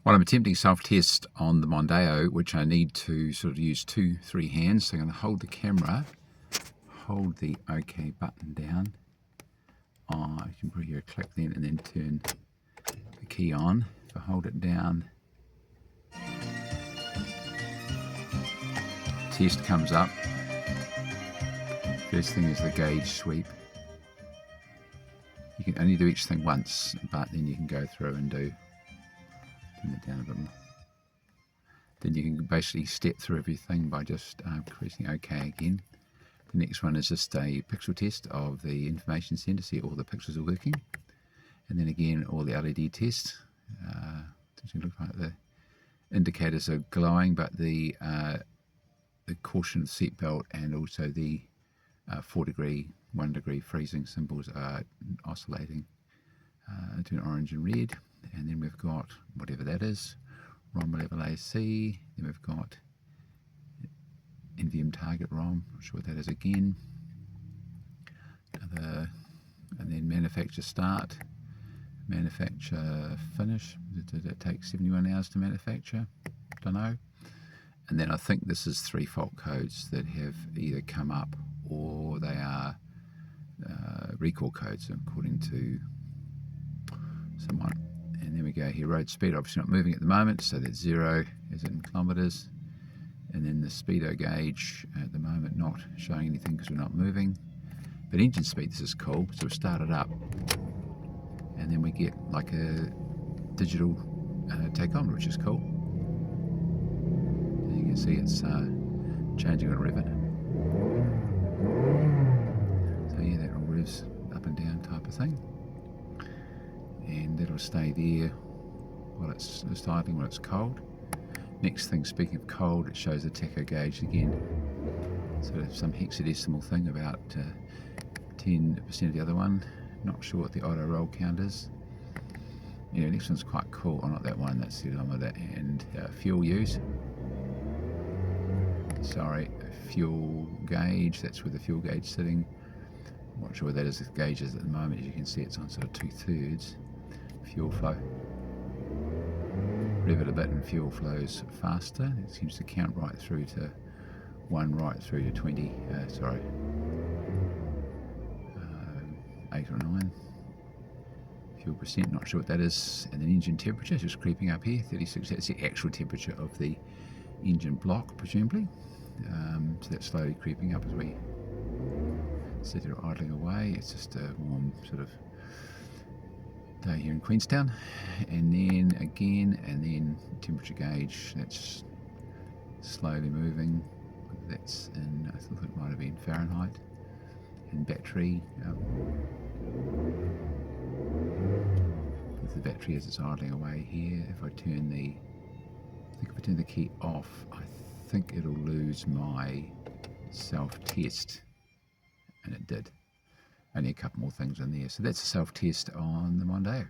Well, I'm attempting self-test on the Mondeo, which I need to sort of use 2-3 hands. So I'm going to hold the camera, hold the OK button down. I can probably hear a click then, and then turn the key on. If I hold it down, test comes up. First thing is the gauge sweep. You can only do each thing once, but then you can go through and turn it down a bit more. Then you can basically step through everything by just pressing OK again. The next one is just a pixel test of the information center, see all the pixels are working. And then again, all the LED tests. Doesn't look like the indicators are glowing, but the caution seatbelt and also the 4 degree, 1 degree freezing symbols are oscillating to orange and red. And then we've got whatever that is, ROM level AC. Then we've got NVM target ROM, not sure what that is again. And then manufacture start, manufacture finish. Did it take 71 hours to manufacture? Don't know. And then I think this is 3 fault codes that have either come up or they are recall codes according to someone. And then we go here, road speed, obviously not moving at the moment, so that's 0 as in kilometres. And then the speedo gauge at the moment not showing anything because we're not moving. But engine speed, this is cool. So we start it up, and then we get like a digital tachometer, which is cool. And you can see it's changing on rev it. So yeah, that all revs up and down type of thing. And that'll stay there while it's idling, when it's cold. Next thing, speaking of cold, it shows the tacho gauge again. So some hexadecimal thing, about 10% of the other one. Not sure what the auto roll count is. Yeah, next one's quite cool. Oh, not that one, that's the odometer. And fuel use. Sorry, fuel gauge, that's where the fuel gauge is sitting. I'm not sure where that is, the gauge is at the moment. As you can see, it's on sort of 2/3. Fuel flow. Rev it a bit and fuel flows faster. It seems to count right through to 1, right through to 20, 8 or 9. Fuel percent, not sure what that is. And then engine temperature, just creeping up here, 36, that's the actual temperature of the engine block, presumably. So that's slowly creeping up as we sit here idling away. It's just a warm sort of day here in Queenstown. And then again, and then temperature gauge, that's slowly moving. That's in, I thought it might have been Fahrenheit. And battery, with the battery as it's idling away here. If I turn the key off, I think it'll lose my self-test, and it did. Only a couple more things in there. So that's a self-test on the Mondeo.